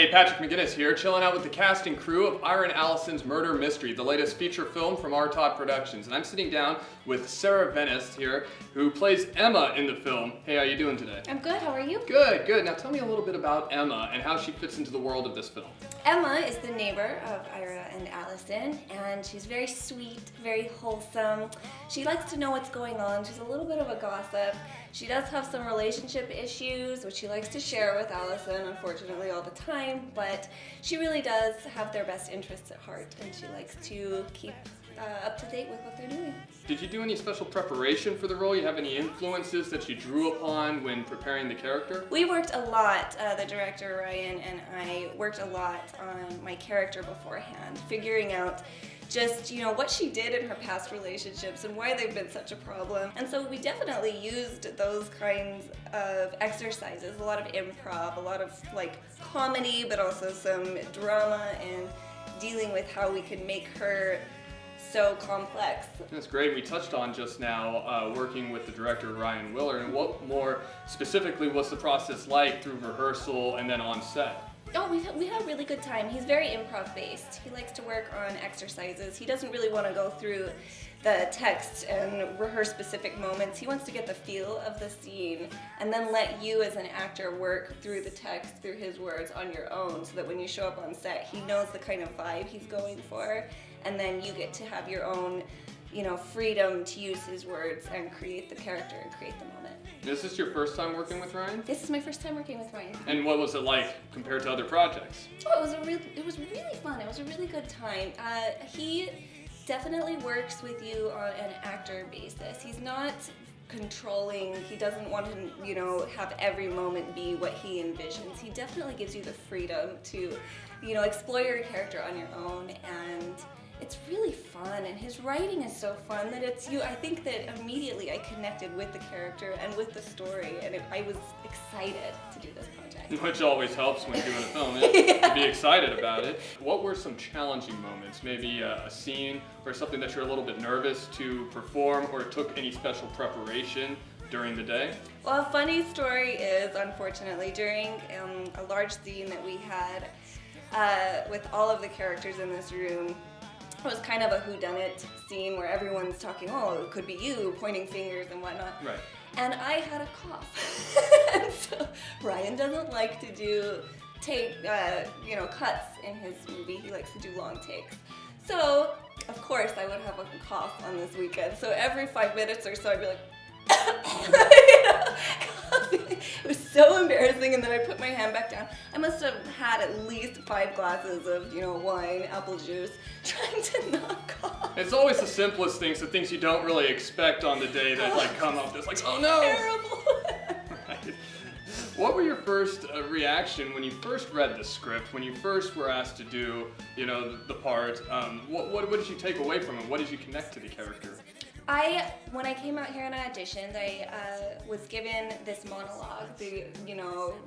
Hey, Patrick McGinnis here, chilling out with the cast and crew of Ira & Allison's Murder Mystery, the latest feature film from Our Todd Productions. And I'm sitting down with Sarah Vannest here, who plays Emma in the film. Hey, how you doing today? I'm good, how are you? Good, good. Now tell me a little bit about Emma and how she fits into the world of this film. Emma is the neighbor of Ira and Allison, and she's very sweet, very wholesome. She likes to know what's going on. She's a little bit of a gossip. She does have some relationship issues, which she likes to share with Allison, unfortunately, all the time, but she really does have their best interests at heart, and she likes to keep up to date with what they're doing. Did you do any special preparation for the role? You have any influences that you drew upon when preparing the character? We worked a lot, the director Ryan and I worked a lot on my character beforehand, figuring out just, what she did in her past relationships and why they've been such a problem. And so we definitely used those kinds of exercises, a lot of improv, a lot of comedy, but also some drama and dealing with how we could make her so complex. That's great. We touched on just now working with the director Ryan Willard, and what more specifically was the process like through rehearsal and then on set? Oh, we had a really good time. He's very improv based. He likes to work on exercises. He doesn't really want to go through the text and rehearse specific moments. He wants to get the feel of the scene and then let you as an actor work through the text, through his words on your own, so that when you show up on set, he knows the kind of vibe he's going for, and then you get to have your own, freedom to use his words and create the character and create the moment. Is this your first time working with Ryan? This is my first time working with Ryan. And what was it like compared to other projects? Oh, it was really fun. It was a really good time. He definitely works with you on an actor basis. He's not controlling. He doesn't want to, have every moment be what he envisions. He definitely gives you the freedom to, explore your character on your own, and it's really fun, and his writing is so fun that I think that immediately I connected with the character and with the story, and I was excited to do this project. Which always helps when doing a film, to be excited about it. What were some challenging moments? Maybe a scene or something that you're a little bit nervous to perform, or took any special preparation during the day? Well, a funny story is, unfortunately, during a large scene that we had with all of the characters in this room, it was kind of a whodunit scene where everyone's talking, oh, it could be you, pointing fingers and whatnot. Right. And I had a cough. And so Ryan doesn't like to cuts in his movie. He likes to do long takes. So, of course, I would have a cough on this weekend. So every 5 minutes or so, I'd be like, coughing. It was so embarrassing, and then I put my hand back down. I must have had at least 5 glasses of, wine, apple juice, trying to not cough. It's always the simplest things, the things you don't really expect on the day that come up. Just like, oh no! Terrible. Right. What were your first reaction when you first read the script, when you first were asked to do, the part? What did you take away from it? What did you connect to the character? When I came out here and I auditioned, I was given this monologue,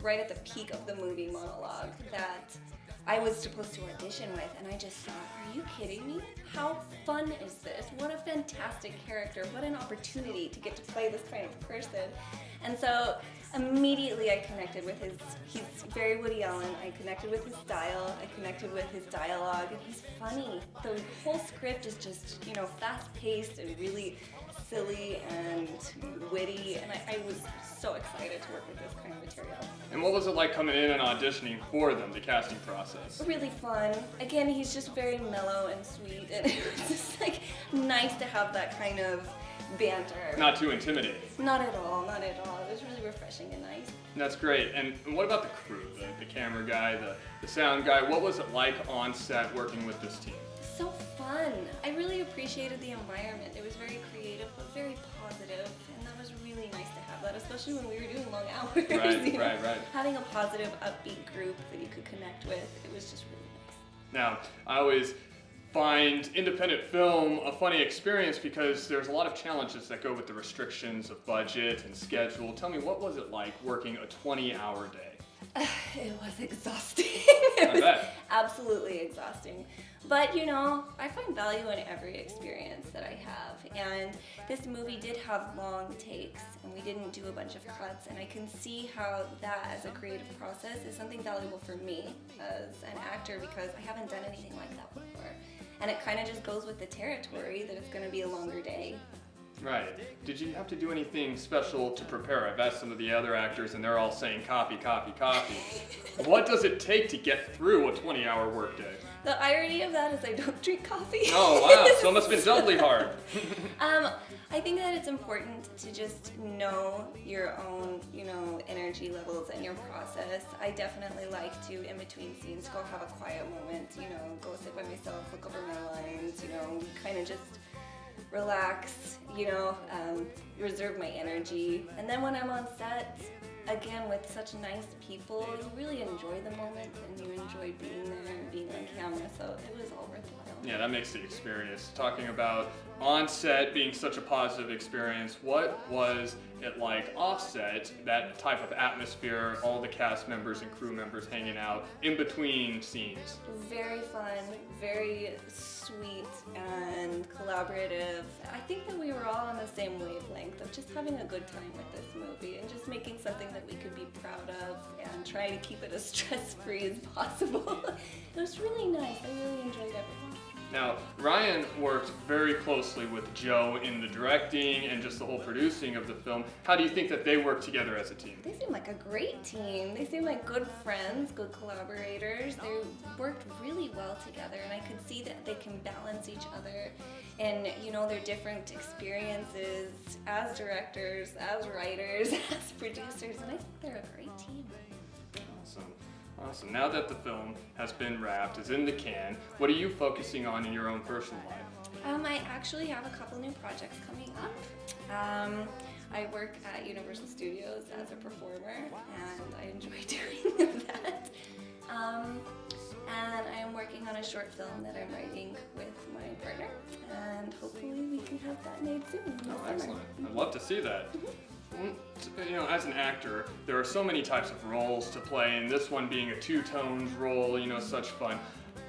right at the peak of the movie monologue that I was supposed to audition with, and I just thought, are you kidding me? How fun is this? What a fantastic character. What an opportunity to get to play this kind of person. And so immediately I connected with he's very Woody Allen. I connected with his style, I connected with his dialogue, and he's funny. The whole script is just, fast-paced and really silly and witty, and I was so excited to work with this kind of material. And what was it like coming in and auditioning for them, the casting process? Really fun. Again, he's just very mellow and sweet, and it was just nice to have that kind of banter. Not too intimidating. Not at all, not at all. It was really refreshing and nice. That's great. And what about the crew, the camera guy, the sound guy? What was it like on set working with this team? So fun. I really appreciated the environment. It was very creative, but very positive, and that was really nice to have that, especially when we were doing long hours. Right. Having a positive, upbeat group that you could connect with, it was just really nice. Now, I always find independent film a funny experience because there's a lot of challenges that go with the restrictions of budget and schedule. Tell me, what was it like working a 20-hour day? It was exhausting. I bet. Absolutely exhausting. But I find value in every experience that I have, And this movie did have long takes, and we didn't do a bunch of cuts, and I can see how that as a creative process is something valuable for me as an actor, because I haven't done anything like that before. And it kind of just goes with the territory that it's going to be a longer day. Right. Did you have to do anything special to prepare? I've asked some of the other actors and they're all saying copy, copy, copy. What does it take to get through a 20-hour workday? The irony of that is I don't drink coffee. Oh wow, so it must have been doubly hard. I think that it's important to just know your own, energy levels and your process. I definitely like to, in between scenes, go have a quiet moment, go sit by myself, look over my lines, kind of just relax, reserve my energy. And then when I'm on set, again, with such nice people, you really enjoy the moment and you enjoy being there and being on camera, so it was all worthwhile. Yeah, that makes the experience. Talking about on set being such a positive experience, what was it like off set, that type of atmosphere, all the cast members and crew members hanging out in between scenes? Very fun, very sweet and collaborative. I think that we were all on the same wavelength of just having a good time with this movie and just making something that we could be proud of and trying to keep it as stress-free as possible. It was really nice. I really enjoyed everything. Now, Ryan worked very closely with Joe in the directing and just the whole producing of the film. How do you think that they work together as a team? They seem like a great team. They seem like good friends, good collaborators. They worked really well together, and I could see that they can balance each other and, their different experiences as directors, as writers, as producers, and I think they're a great team. Awesome. Now that the film has been wrapped, is in the can, what are you focusing on in your own personal life? I actually have a couple new projects coming up. I work at Universal Studios as a performer, and I enjoy doing that. And I am working on a short film that I'm writing with my partner, and hopefully we can have that made soon. Oh, excellent. I'd love to see that. As an actor, there are so many types of roles to play, and this one being a two-toned role, such fun.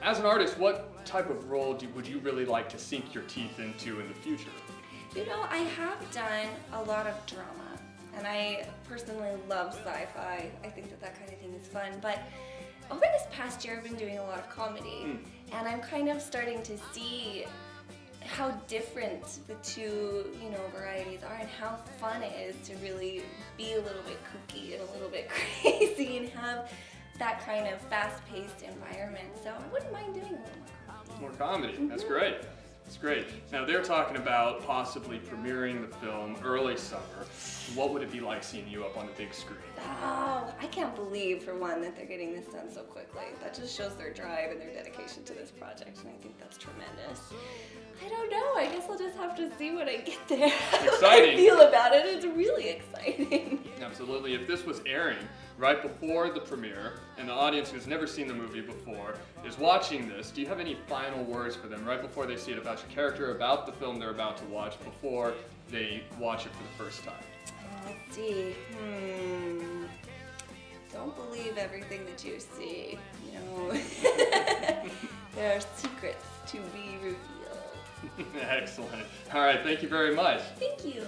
As an artist, what type of role would you really like to sink your teeth into in the future? I have done a lot of drama, and I personally love sci-fi. I think that kind of thing is fun, but over this past year I've been doing a lot of comedy, and I'm kind of starting to see how different the two, varieties are, and how fun it is to really be a little bit kooky and a little bit crazy and have that kind of fast-paced environment. So I wouldn't mind doing a little more comedy. That's great. That's great. Now they're talking about possibly premiering the film early summer. What would it be like seeing you up on the big screen? Oh, I can't believe, for one, that they're getting this done so quickly. That just shows their drive and their dedication to this project, and I think that's tremendous. I don't know. I guess I'll just have to see when I get there. Exciting. I feel about it. It's really exciting. Absolutely. If this was airing right before the premiere, and the audience who's never seen the movie before is watching this, do you have any final words for them right before they see it, about your character, about the film they're about to watch, before they watch it for the first time? Let's see. Don't believe everything that you see. There are secrets to be revealed. Excellent. All right, thank you very much. Thank you.